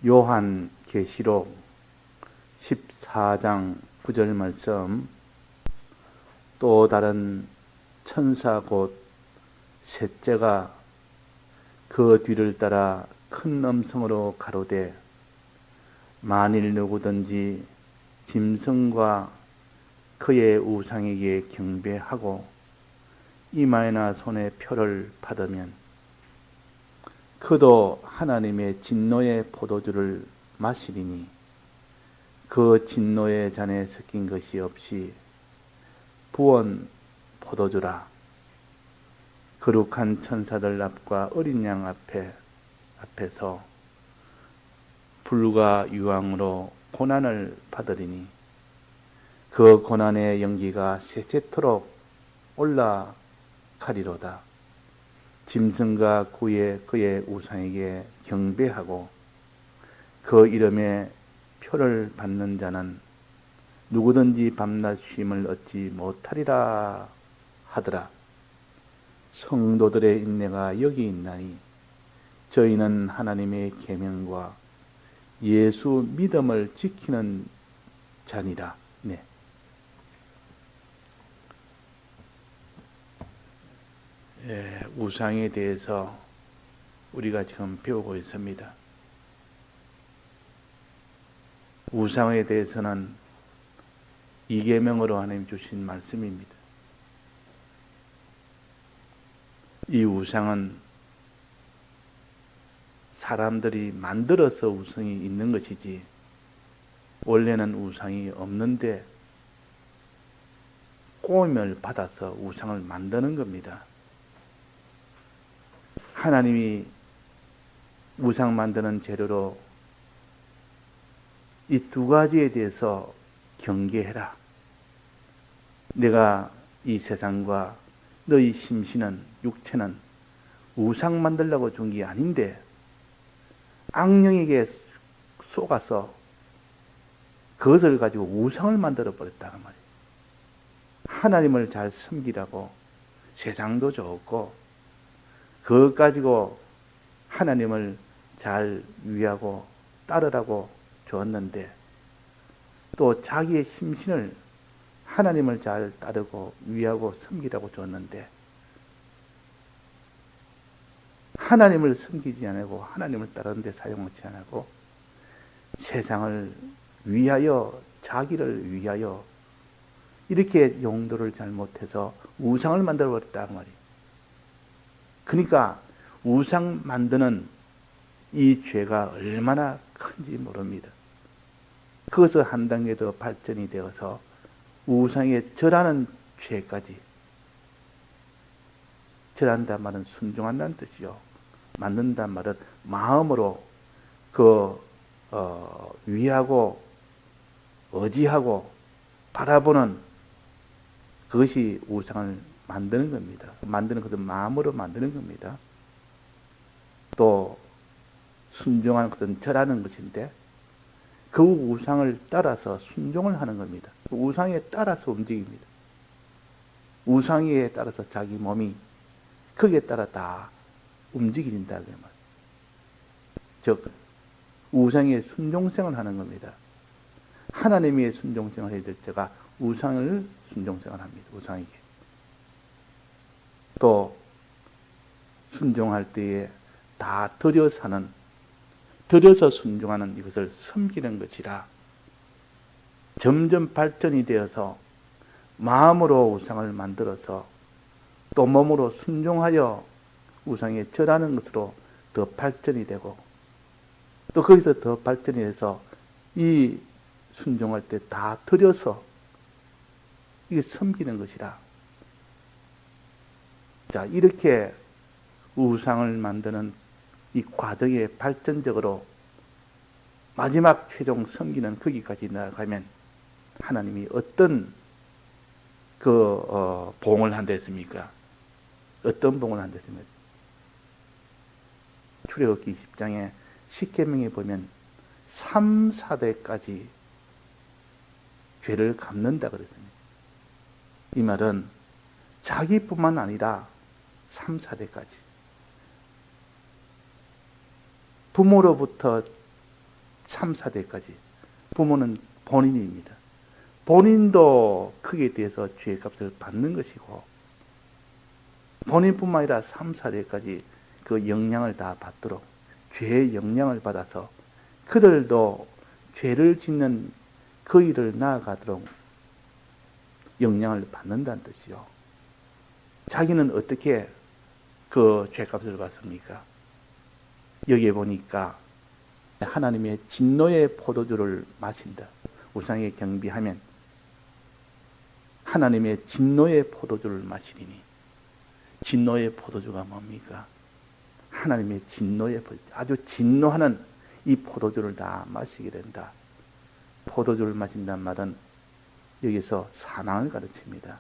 요한계시록 14장 9절 말씀, 또 다른 천사 곧 셋째가 그 뒤를 따라 큰 음성으로 가로되 만일 누구든지 짐승과 그의 우상에게 경배하고 이마에나 손에 표를 받으면 그도 하나님의 진노의 포도주를 마시리니 그 진노의 잔에 섞인 것이 없이 부은 포도주라. 거룩한 천사들 앞과 어린 양 앞에서 불과 유황으로 고난을 받으리니 그 고난의 연기가 세세토록 올라가리로다. 짐승과 그의 우상에게 경배하고 그 이름에 표를 받는 자는 누구든지 밤낮 쉼을 얻지 못하리라 하더라. 성도들의 인내가 여기 있나니 저희는 하나님의 계명과 예수 믿음을 지키는 자니라. 네. 우상에 대해서 우리가 지금 배우고 있습니다. 우상에 대해서는 이계명으로 하나님 주신 말씀입니다. 이 우상은 사람들이 만들어서 우상이 있는 것이지 원래는 우상이 없는데 꼬임을 받아서 우상을 만드는 겁니다. 하나님이 우상 만드는 재료로 이 두 가지에 대해서 경계해라. 내가 이 세상과 너희 심신은, 육체는 우상 만들려고 준 게 아닌데 악령에게 속아서 그것을 가지고 우상을 만들어 버렸다는 말이에요. 하나님을 잘 섬기라고 세상도 좋고 그것 가지고 하나님을 잘 위하고 따르라고 줬는데 또 자기의 심신을 하나님을 잘 따르고 위하고 섬기라고 줬는데 하나님을 섬기지 않고 하나님을 따르는 데 사용하지 않고 세상을 위하여 자기를 위하여 이렇게 용도를 잘못해서 우상을 만들어 버렸단 말이에요. 그러니까 우상 만드는 이 죄가 얼마나 큰지 모릅니다. 그것을 한 단계 더 발전이 되어서 우상에 절하는 죄까지. 절한다는 말은 순종한다는 뜻이요. 만든다는 말은 마음으로 위하고 의지하고 바라보는 그것이 우상을 만드는 겁니다. 만드는 것은 마음으로 만드는 겁니다. 또 순종하는 것은 절하는 것인데 그 우상을 따라서 순종을 하는 겁니다. 그 우상에 따라서 움직입니다. 우상에 따라서 자기 몸이 거기에 따라 다 움직인다. 그 말. 즉 우상에 순종생을 하는 겁니다. 하나님의 순종생을 해야 될 때가 우상을 순종생을 합니다. 우상에게. 또 순종할 때에 다 들여서 순종하는 이것을 섬기는 것이라 점점 발전이 되어서 마음으로 우상을 만들어서 또 몸으로 순종하여 우상에 절하는 것으로 더 발전이 되고 또 거기서 더 발전이 돼서 이 순종할 때 다 들여서 이게 섬기는 것이라. 자, 이렇게 우상을 만드는 이 과정에 발전적으로 마지막 최종 섬기는 거기까지 나아가면 하나님이 어떤 봉을 한댔습니까? 어떤 봉을 한댔습니까? 출애굽기 10장에 10계명에 보면 3, 4대까지 죄를 갚는다 그랬습니다. 이 말은 자기뿐만 아니라 3, 4대까지 부모로부터 3, 4대까지. 부모는 본인입니다. 본인도 크기에 대해서 죄값을 받는 것이고 본인뿐만 아니라 3, 4대까지 그 영향을 다 받도록 죄의 영향을 받아서 그들도 죄를 짓는 그 일을 나아가도록 영향을 받는다는 뜻이요. 자기는 어떻게 그 죄값을 받습니까? 여기에 보니까 하나님의 진노의 포도주를 마신다. 우상에 경배하면 하나님의 진노의 포도주를 마시리니, 진노의 포도주가 뭡니까? 하나님의 진노의 포도주, 아주 진노하는 이 포도주를 다 마시게 된다. 포도주를 마신다는 말은 여기서 사망을 가르칩니다.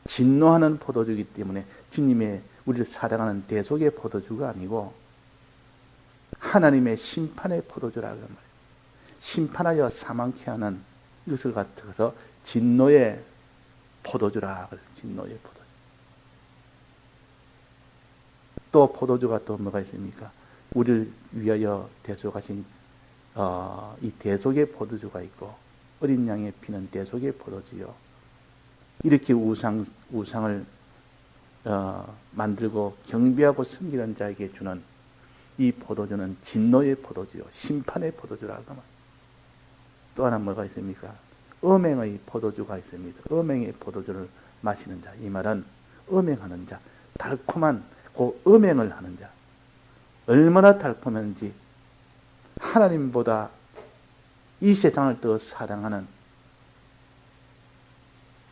진노하는 포도주이기 때문에 주님의 우리를 사랑하는 대속의 포도주가 아니고 하나님의 심판의 포도주라고 말해요. 심판하여 사망케 하는 이것을 같아서 진노의 포도주라 그래요. 진노의 포도주. 또 포도주가 또 뭐가 있습니까? 우리를 위하여 대속하신 이 대속의 포도주가 있고 어린 양의 피는 대속의 포도주요. 이렇게 우상을 만들고 경배하고 섬기는 자에게 주는 이 포도주는 진노의 포도주요. 심판의 포도주라고 합니다. 또 하나 뭐가 있습니까? 음행의 포도주가 있습니다. 음행의 포도주를 마시는 자. 이 말은 음행하는 자. 달콤한 그 음행을 하는 자. 얼마나 달콤한지 하나님보다 이 세상을 더 사랑하는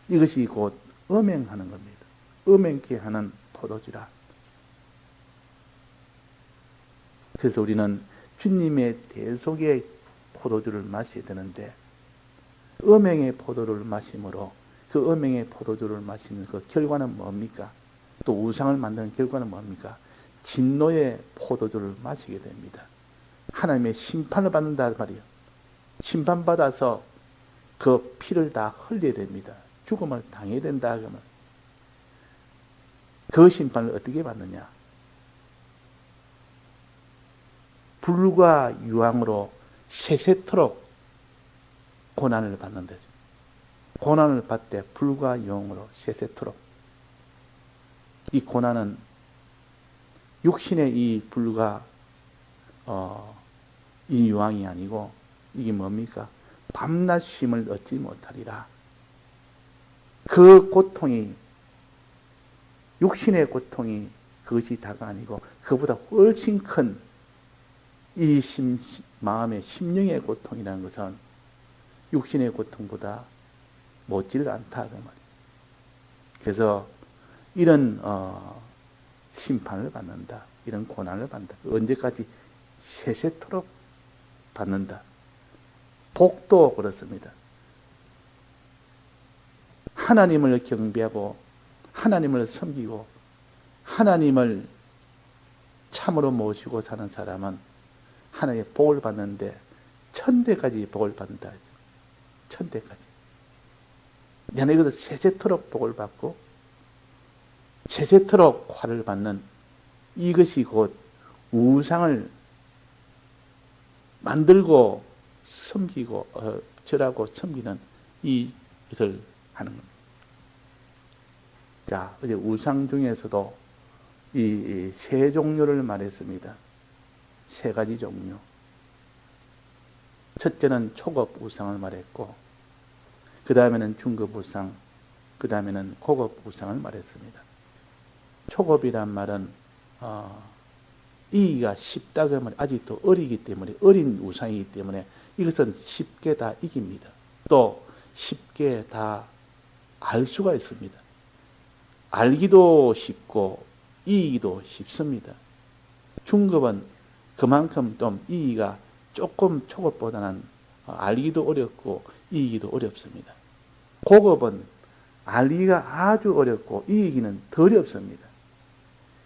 이것이 곧 음행하는 겁니다. 음행케 하는 포도주라. 그래서 우리는 주님의 대속의 포도주를 마셔야 되는데 음행의 포도를 마심으로 그 음행의 포도주를 마시는 그 결과는 뭡니까? 또 우상을 만드는 결과는 뭡니까? 진노의 포도주를 마시게 됩니다. 하나님의 심판을 받는다 말이에요. 심판받아서 그 피를 다 흘려야 됩니다. 죽음을 당해야 된다 그러면 그 심판을 어떻게 받느냐? 불과 유황으로 세세토록 고난을 받는다. 고난을 받되 불과 유황으로 세세토록. 이 고난은 육신의 이 불과 이 유황이 아니고 이게 뭡니까? 밤낮 쉼을 얻지 못하리라. 그 고통이 육신의 고통이 그것이 다가 아니고 그보다 훨씬 큰 이 마음의 심령의 고통이라는 것은 육신의 고통보다 못질 않다 그 말이에요. 그래서 이런 심판을 받는다. 이런 고난을 받는다. 언제까지? 세세토록 받는다. 복도 그렇습니다. 하나님을 경배하고 하나님을 섬기고 하나님을 참으로 모시고 사는 사람은 하나님의 복을 받는데 천대까지 복을 받는다. 천대까지. 내가 이것도 세세토록 복을 받고 세세토록 화를 받는 이것이 곧 우상을 만들고 섬기고 절하고 섬기는 이것을 하는 겁니다. 자, 어제 우상 중에서도 이 세 종류를 말했습니다. 세 가지 종류. 첫째는 초급 우상을 말했고, 그 다음에는 중급 우상, 그 다음에는 고급 우상을 말했습니다. 초급이란 말은 이기가 쉽다 그러면 아직도 어리기 때문에 어린 우상이기 때문에 이것은 쉽게 다 이깁니다. 또 쉽게 다 알 수가 있습니다. 알기도 쉽고 이기도 쉽습니다. 중급은 그만큼 좀 이기가 조금 초급보다는 알기도 어렵고 이기기도 어렵습니다. 고급은 알기가 아주 어렵고 이기기는 덜 어렵습니다.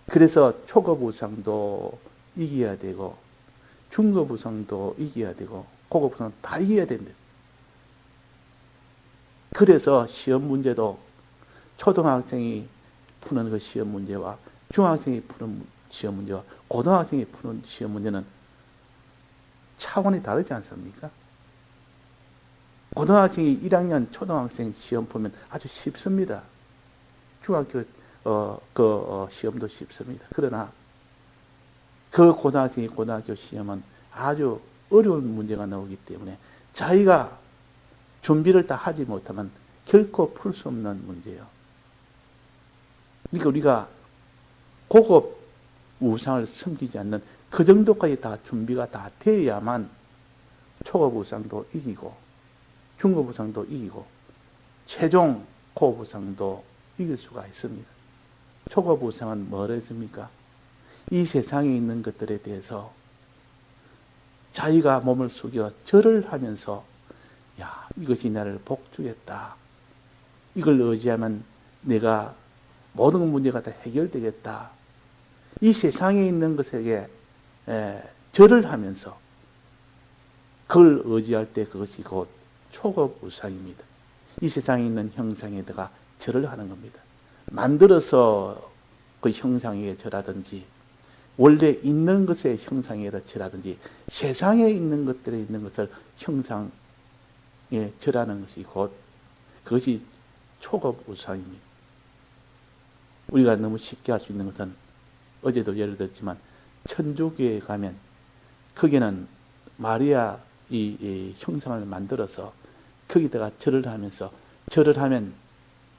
그래서 초급 우상도 이겨야 되고 중급 우상도 이겨야 되고 고급 우상도 다 이겨야 된다. 그래서 시험 문제도 초등학생이 푸는 그 시험 문제와 중학생이 푸는 시험 문제와 고등학생이 푸는 시험 문제는 차원이 다르지 않습니까? 고등학생이 1학년 초등학생 시험 보면 아주 쉽습니다. 중학교 시험도 쉽습니다. 그러나 그 고등학생이 고등학교 시험은 아주 어려운 문제가 나오기 때문에 자기가 준비를 다 하지 못하면 결코 풀 수 없는 문제예요. 그러니까 우리가 고급 우상을 섬기지 않는 그 정도까지 다 준비가 다 되어야만 초급 우상도 이기고 중급 우상도 이기고 최종 고급 우상도 이길 수가 있습니다. 초급 우상은 뭐라 했습니까? 이 세상에 있는 것들에 대해서 자기가 몸을 숙여 절을 하면서 야, 이것이 나를 복주겠다. 이걸 의지하면 내가 모든 문제가 다 해결되겠다. 이 세상에 있는 것에게 절을 하면서 그걸 의지할 때 그것이 곧 초급 우상입니다. 이 세상에 있는 형상에다가 절을 하는 겁니다. 만들어서 그 형상에 절하든지 원래 있는 것의 형상에다 절하든지 세상에 있는 것들에 있는 것을 형상에 절하는 것이 곧 그것이 초급 우상입니다. 우리가 너무 쉽게 할 수 있는 것은 어제도 예를 들었지만 천주교에 가면 거기는 마리아 이 형상을 만들어서 거기다가 절을 하면서 절을 하면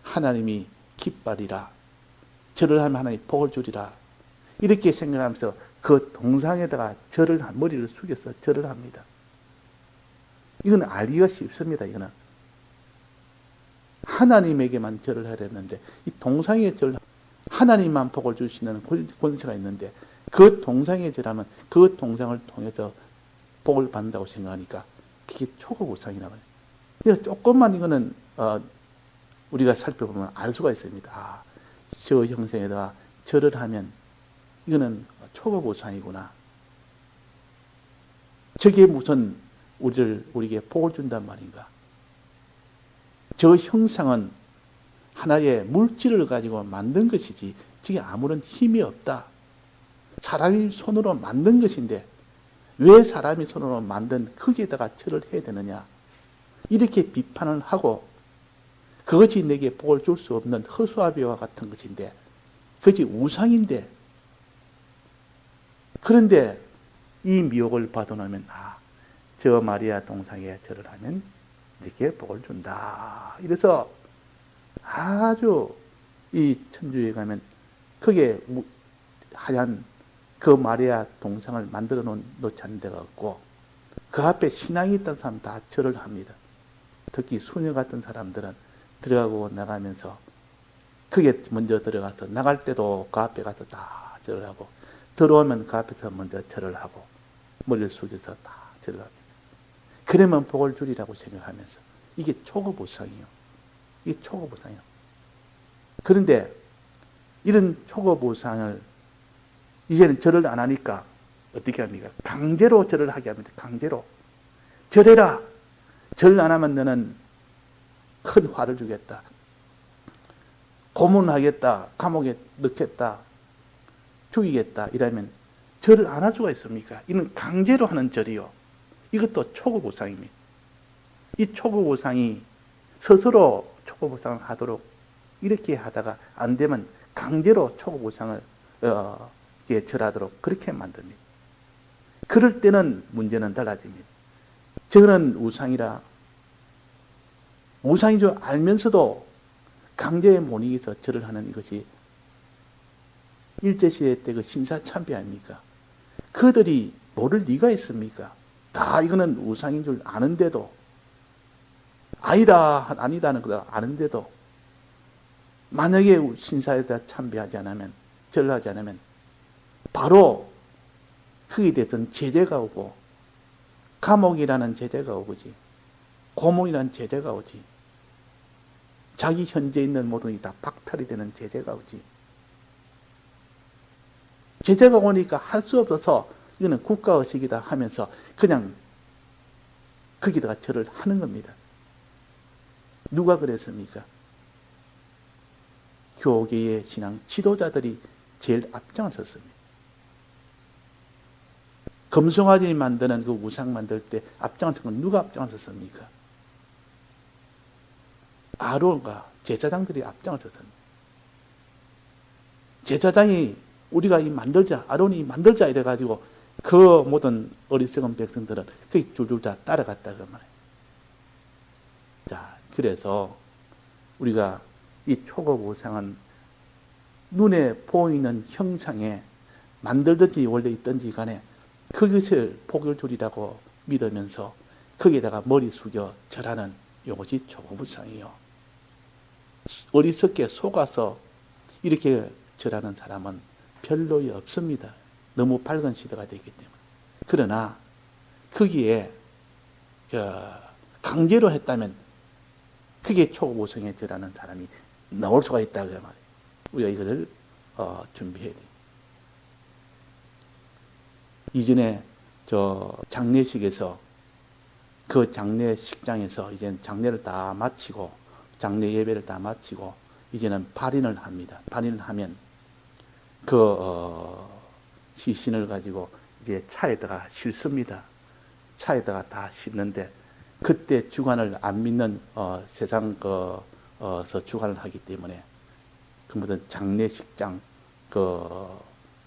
하나님이 기뻐하리라. 절을 하면 하나님이 복을 주리라. 이렇게 생각하면서 그 동상에다가 머리를 숙여서 절을 합니다. 이건 알기가 쉽습니다. 이거는 하나님에게만 절을 해야 되는데 이 동상에 절 하나님만 복을 주시는 권세가 있는데 그 동상에 절하면 그 동상을 통해서 복을 받는다고 생각하니까 그게 초급 우상이라고 해요. 그래서 조금만 이거는 우리가 살펴보면 알 수가 있습니다. 아, 저 형상에다가 절을 하면 이거는 초급 우상이구나. 저게 무슨 우리에게 복을 준단 말인가. 저 형상은 하나의 물질을 가지고 만든 것이지 저게 아무런 힘이 없다. 사람이 손으로 만든 것인데 왜 사람이 손으로 만든 거기에다가 절을 해야 되느냐. 이렇게 비판을 하고 그것이 내게 복을 줄 수 없는 허수아비와 같은 것인데 그것이 우상인데 그런데 이 미혹을 받아놓으면 저 마리아 동상에 절을 하면 이렇게 복을 준다. 이래서 아주 이 천주에 가면 거기에 하얀 그 마리아 동상을 만들어 놓지 않은 데가 없고 그 앞에 신앙이 있던 사람 다 절을 합니다. 특히 수녀 같은 사람들은 들어가고 나가면서 거기에 먼저 들어가서 나갈 때도 그 앞에 가서 다 절을 하고 들어오면 그 앞에서 먼저 절을 하고 머리를 숙여서 다 절을 합니다. 그러면 복을 주리라고 생각하면서 이게 초급 우상이요. 이게 초급 우상이요. 그런데 이런 초급 우상을 이제는 절을 안 하니까 어떻게 합니까? 강제로 절을 하게 합니다. 강제로. 절해라. 절 안 하면 너는 큰 화를 주겠다. 고문하겠다. 감옥에 넣겠다. 죽이겠다. 이러면 절을 안 할 수가 있습니까? 이는 강제로 하는 절이요. 이것도 초급 우상입니다. 이 초급 우상이 스스로 초급 우상을 하도록 이렇게 하다가 안 되면 강제로 초급 우상을 절하도록 그렇게 만듭니다. 그럴 때는 문제는 달라집니다. 저는 우상인 줄 알면서도 강제에 못 이겨서 절을 하는 이것이 일제시대 때 그 신사참배 아닙니까? 그들이 모를 리가 있습니까? 다 이거는 우상인 줄 아는데도 아니다는 걸 아는데도 만약에 신사에다 참배하지 않으면 절하지 않으면 바로 거기에 대해서는 제재가 오고 감옥이라는 제재가 오고지 고문이라는 제재가 오지 자기 현재 있는 모든 게 다 박탈이 되는 제재가 오지 제재가 오니까 할 수 없어서 이거는 국가의식이다 하면서 그냥 거기다가 절을 하는 겁니다. 누가 그랬습니까? 교계의 신앙 지도자들이 제일 앞장을 섰습니다. 금송아지 만드는 그 우상 만들 때 앞장선 건 누가 앞장섰습니까? 아론과 제사장들이 앞장섰습니다. 제사장이 우리가 이 만들자, 아론이 만들자 이래가지고 그 모든 어리석은 백성들은 그 줄줄 다 따라갔다고 말해요. 자, 그래서 우리가 이 초급 우상은 눈에 보이는 형상에 만들든지 원래 있든지 간에 그것을 복을 주리라고 믿으면서 거기에다가 머리 숙여 절하는 이것이 초급 우상이에요. 어리석게 속아서 이렇게 절하는 사람은 별로 없습니다. 너무 밝은 시대가 되기 때문에. 그러나 거기에 강제로 했다면 그게 초급 우상에 절하는 사람이 나올 수가 있다고 말이에요. 우리가 이것을 준비해야 돼요. 이전에 장례식에서 그 장례식장에서 이제 장례를 다 마치고 장례 예배를 다 마치고 이제는 발인을 합니다. 발인을 하면 시신을 가지고 이제 차에다가 싣습니다. 차에다가 다 싣는데 그때 주관을 안 믿는 세상 주관을 하기 때문에 그 모든 장례식장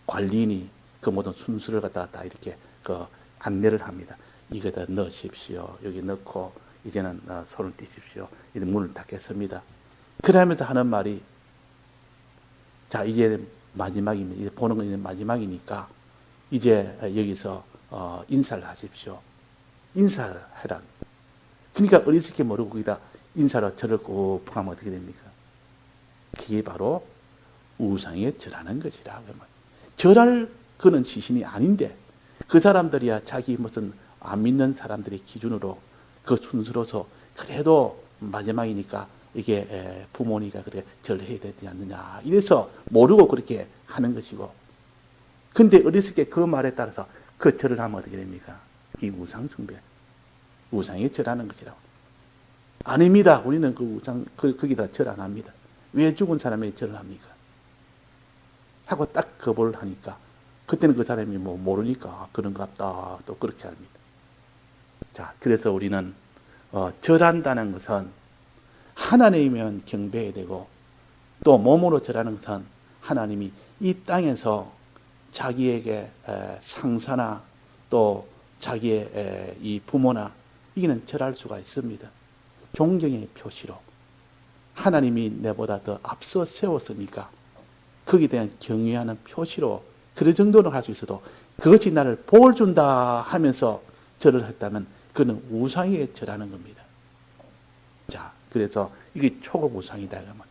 관리인이 그 모든 순서를 갖다가 다 이렇게 안내를 합니다. 이거다 넣으십시오. 여기 넣고 이제는 손을 띄십시오. 이제 문을 닫겠습니다. 그러면서 하는 말이 자 이제 마지막입니다. 이제 보는 건 이제 마지막이니까 이제 여기서 인사를 하십시오. 인사를 해라. 그러니까 어리석게 모르고 거기다 인사로 절을 꼭 하면 어떻게 됩니까? 그게 바로 우상에 절하는 것이라. 절할 그는 시신이 아닌데 그 사람들이야 자기 무슨 안 믿는 사람들의 기준으로 그 순서로서 그래도 마지막이니까 이게 부모니까 그래 절해야 되지 않느냐 이래서 모르고 그렇게 하는 것이고 근데 어리석게 그 말에 따라서 그 절을 하면 어떻게 됩니까? 이 우상 숭배 우상에 절하는 것이라고. 아닙니다. 우리는 그 우상 거기다 절 안 합니다. 왜 죽은 사람에게 절을 합니까? 하고 딱 거부를 하니까 그때는 그 사람이 뭐 모르니까 그런가 보다 또 그렇게 합니다. 자, 그래서 우리는 절한다는 것은 하나님이면 경배해야 되고 또 몸으로 절하는 것은 하나님이 이 땅에서 자기에게 상사나 또 자기의 이 부모나 이게는 절할 수가 있습니다. 존경의 표시로 하나님이 내보다 더 앞서 세웠으니까 거기에 대한 경외하는 표시로 그 정도는 할 수 있어도 그것이 나를 복을 준다 하면서 절을 했다면 그는 우상에 절하는 겁니다. 자, 그래서 이게 초급 우상이다. 그러면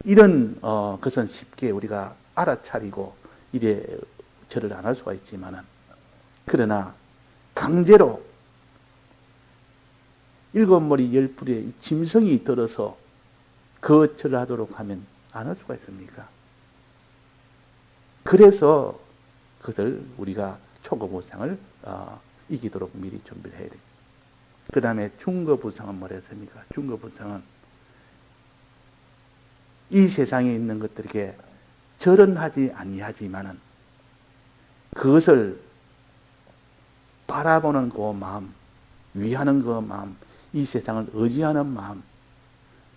이런 것은 쉽게 우리가 알아차리고 이래 절을 안 할 수가 있지만은 그러나 강제로 일곱 머리 열 뿔의 짐승이 들어서 그 절을 하도록 하면 안 할 수가 있습니까? 그래서 그것을 우리가 초급 우상을 이기도록 미리 준비를 해야 돼요. 그 다음에 중급 우상은 뭐라 했습니까? 중급 우상은 이 세상에 있는 것들에게 절은 하지 아니하지만은 그것을 바라보는 그 마음, 위하는 그 마음, 이 세상을 의지하는 마음,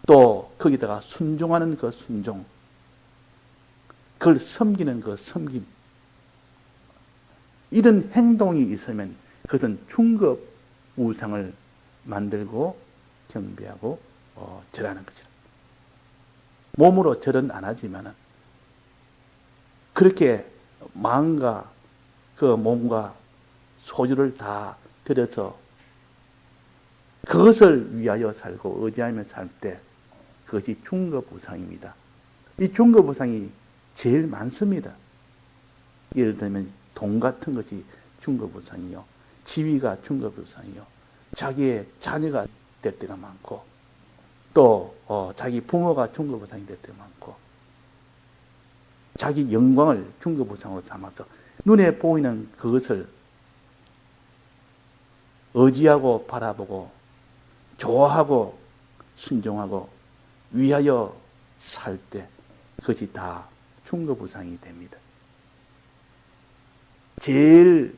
또 거기다가 순종하는 그 순종, 그걸 섬기는 그 섬김, 이런 행동이 있으면 그것은 중급 우상을 만들고 경배하고 절하는 것이라. 몸으로 절은 안 하지만은 그렇게 마음과 그 몸과 소유를 다 들여서 그것을 위하여 살고 의지하며 살 때 그것이 중급 우상입니다. 이 중급 우상이 제일 많습니다. 예를 들면 돈 같은 것이 중급 우상이요, 지위가 중급 우상이요, 자기의 자녀가 될 때가 많고 또 자기 부모가 중급 우상이 될 때가 많고 자기 영광을 중급 우상으로 삼아서 눈에 보이는 그것을 의지하고 바라보고 좋아하고 순종하고 위하여 살 때 그것이 다 중급 우상이 됩니다. 제일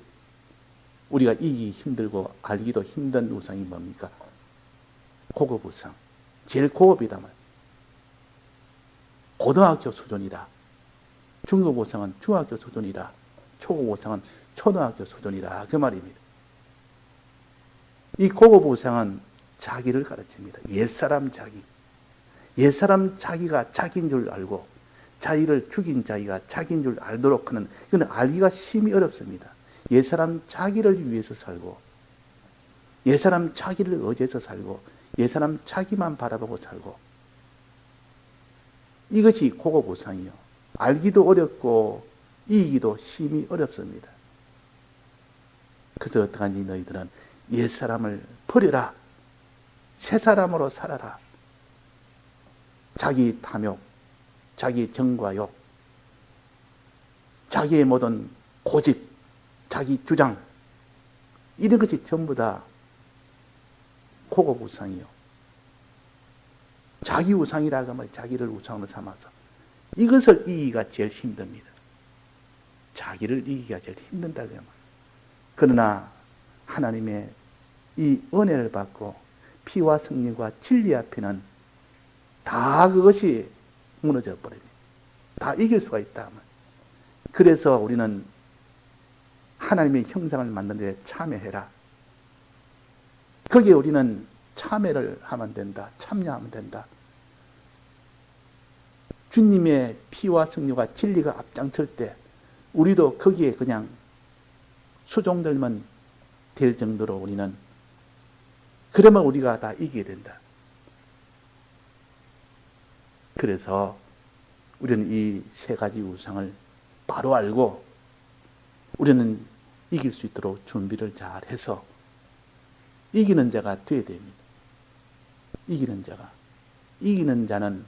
우리가 이기기 힘들고 알기도 힘든 우상이 뭡니까? 고급 우상. 제일 고급이다 말. 고등학교 수준이다. 중급 우상은 중학교 수준이다. 초급 우상은 초등학교 수준이다. 그 말입니다. 이 고급 우상은 자기를 가르칩니다. 옛사람 자기. 옛사람 자기가 자기인 줄 알고 자기를 죽인 자기가 자기인 줄 알도록 하는, 이건 알기가 심히 어렵습니다. 옛사람 자기를 위해서 살고 옛사람 자기를 의지해서 살고 옛사람 자기만 바라보고 살고, 이것이 고급 우상이요. 알기도 어렵고 이기기도 심히 어렵습니다. 그래서 어떡하니 너희들은 옛사람을 버려라. 새사람으로 살아라. 자기 탐욕, 자기 정과욕, 자기의 모든 고집, 자기 주장, 이런 것이 전부 다 고급 우상이요. 자기 우상이라고 하면 자기를 우상으로 삼아서 이것을 이기기가 제일 힘듭니다. 자기를 이기기가 제일 힘든다고 하면. 그러나 하나님의 이 은혜를 받고 피와 성령과 진리 앞에는 다 그것이 무너져 버립니다. 다 이길 수가 있다. 그래서 우리는 하나님의 형상을 만드는 데 참여해라. 거기에 우리는 참여를 하면 된다. 참여하면 된다. 주님의 피와 성령과 진리가 앞장설 때 우리도 거기에 그냥 수종들면 될 정도로 우리는, 그러면 우리가 다 이기게 된다. 그래서 우리는 이 세 가지 우상을 바로 알고 우리는 이길 수 있도록 준비를 잘 해서 이기는 자가 되어야 됩니다. 이기는 자가. 이기는 자는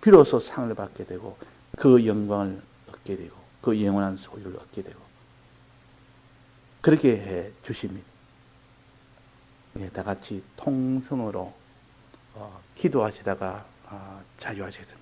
비로소 상을 받게 되고 그 영광을 얻게 되고 그 영원한 소유를 얻게 되고 그렇게 해 주십니다. 네, 다 같이 통성으로 기도하시다가 자유하시겠습니다.